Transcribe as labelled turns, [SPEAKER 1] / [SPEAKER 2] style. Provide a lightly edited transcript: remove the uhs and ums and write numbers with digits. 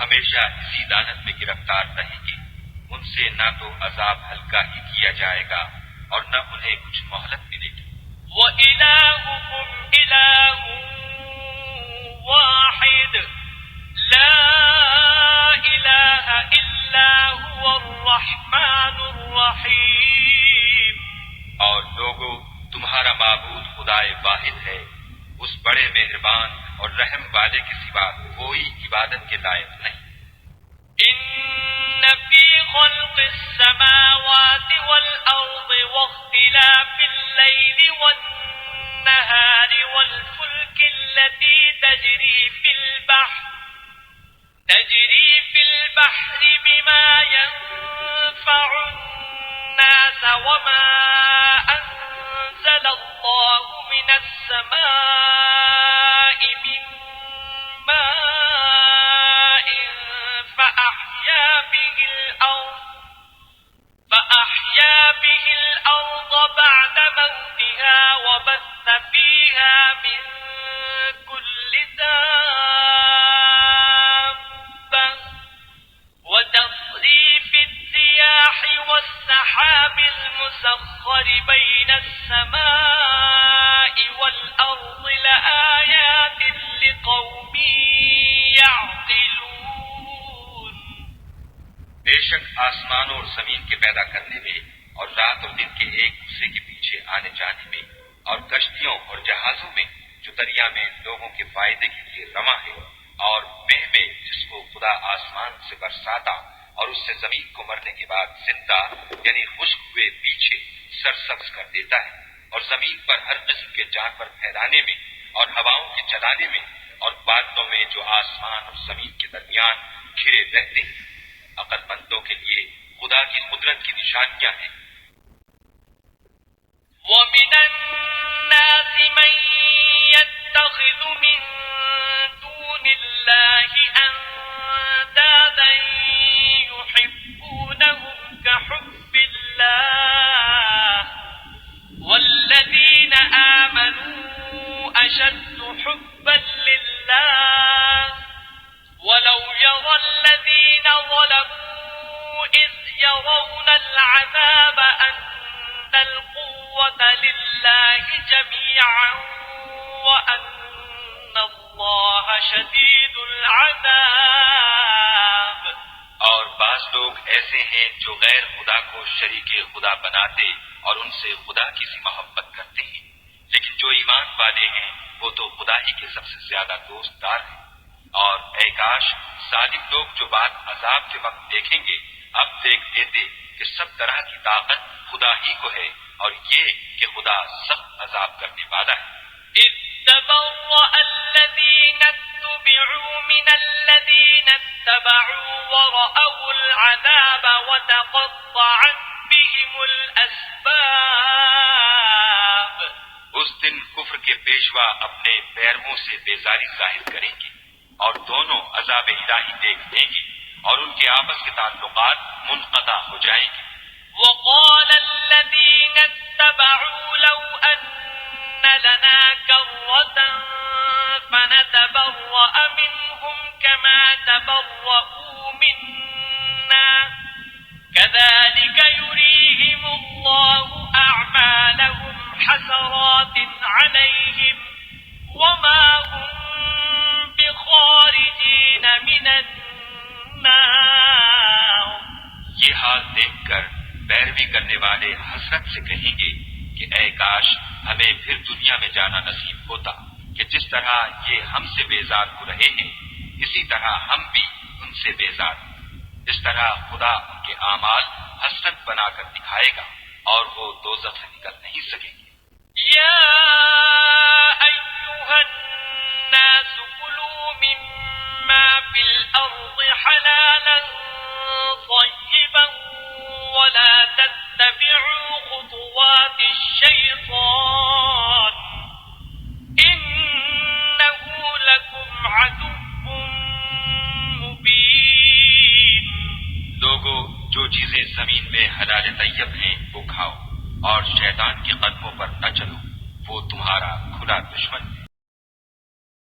[SPEAKER 1] ہمیشہ اسی لعنت میں گرفتار رہیں گے. ان سے نہ تو عذاب ہلکا ہی کیا جائے گا اور نہ انہیں کچھ مہلت ملے گی.
[SPEAKER 2] وَإِلَٰهُكُمْ إِلَٰهٌ وَاحِدٌ لَا إِلَٰهَ إِلَّا هُوَ الرَّحْمَٰنُ الرَّحِيمُ.
[SPEAKER 1] اور لوگو تمہارا معبود خدائے واحد ہے، اس بڑے مہربان اور رحم والے کے سوا کوئی عبادت کے لائق نہیں.
[SPEAKER 2] إِنَّ فِي خَلْقِ السَّمَاوَاتِ وَالْأَرْضِ وَاخْتِلَافِ اللَّيْلِ وَالنَّهَارِ وَالْفُلْكِ الَّتِي تَجْرِي فِي الْبَحْرِ بِمَا يَنفَعُ النَّاسَ وَمَا أَنزَلَ اللَّهُ مِنَ السَّمَاءِ مِن مَّاءٍ فأحيا به الأرض بعد موتها وبث فيها من كل دابة وتصريف الرياح والسحاب المسخر بين السماء والأرض لآيات لقوم يعقلون.
[SPEAKER 1] بے شک آسمانوں اور زمین کے پیدا کرنے میں اور رات اور دن کے ایک دوسرے کے پیچھے آنے جانے میں اور کشتیوں اور جہازوں میں جو دریا میں لوگوں کے فائدے کے لیے رواں ہے اور مہ میں جس کو خدا آسمان سے برساتا اور اس سے زمین کو مرنے کے بعد زندہ یعنی خشک ہوئے پیچھے سرسبز کر دیتا ہے اور زمین پر ہر قسم کے جانور پھیلانے میں اور ہواؤں کے چلانے میں اور بادلوں میں جو آسمان اور زمین کے درمیان گھرے رہتے ہیں. عقل مندوں کے لیے خدا کی قدرت کی نشانیاں ہیں.
[SPEAKER 2] وَمِنَ النَّاسِ مَن يَتَّخِذُ مِن دُونِ اللَّهِ أَندَادًا يُحِبُّونَهُمْ كَحُبِّ اللَّهِ وَالَّذِينَ آمَنُوا أَشَدُّ حُبًّا لِلَّهِ وَلَوْ يَرَى الَّذِينَ ظَلَمُوا إِذْ يَرَوْنَ الْعَذَابَ أَنَّ الْقُوَّةَ لِلَّهِ جَمِيعًا وَأَنَّ اللَّهَ شَدِيدُ الْعَذَابِ.
[SPEAKER 1] اور بعض لوگ ایسے ہیں جو غیر خدا کو شریک خدا بناتے اور ان سے خدا کی سی محبت کرتے ہیں، لیکن جو ایمان والے ہیں وہ تو خدا ہی کے سب سے زیادہ دوست دار ہیں. اور اے کاش ظالم لوگ جو بات عذاب کے وقت دیکھیں گے اب دیکھ لیتے کہ سب طرح کی طاقت خدا ہی کو ہے اور یہ کہ خدا سخت عذاب کرنے والا ہے.
[SPEAKER 2] إِذْ تَبَرَّأَ الَّذِينَ اتُّبِعُوا مِنَ الَّذِينَ اتَّبَعُوا وَرَأَوُا الْعَذَابَ وَتَقَطَّعَتْ بِهِمُ الْأَسْبَابُ.
[SPEAKER 1] اس دن کفر کے پیشوا اپنے پیرووں سے بیزاری ظاہر کریں گے اور دونوں عذاب الہی دیکھ لیں گے اور ان کے آپس کے تعلقات منقطع ہو جائیں گے.
[SPEAKER 2] وَقَالَ الَّذِينَ اتَّبَعُوا لَوْ أَنَّ لَنَا كَرَّةً فَنَتَبَرَّأَ مِنْهُمْ كَمَا تَبَرَّؤُوا مِنَّا كَذَلِكَ يُرِيهِمُ اللَّهُ أَعْمَالَهُمْ حَسَرَاتٍ عَلَيْهِمْ وَمَا هُمْ بِخَارِجِينَ مِنَ النَّارِ.
[SPEAKER 1] یہ حال دیکھ کر پیروی کرنے والے حسرت سے کہیں گے کہ اے کاش ہمیں پھر دنیا میں جانا نصیب ہوتا کہ جس طرح یہ ہم سے بیزار ہو رہے ہیں اسی طرح ہم بھی ان سے بیزار ہیں. اس طرح خدا ان کے اعمال حسرت بنا کر دکھائے گا اور وہ دوزخ سے نکل نہیں سکیں گے.
[SPEAKER 2] يا أيها الناس كلوا مما في الأرض حلالا طيبا ولا تتبعوا خطوات الشيطان إنه لكم عدو مبين.
[SPEAKER 1] لوگو جو چیزیں زمین میں حلال طیب ہیں وہ کھاؤ اور شیطان کے قدموں پر نہ چلو، وہ تمہارا کھلا دشمن ہے.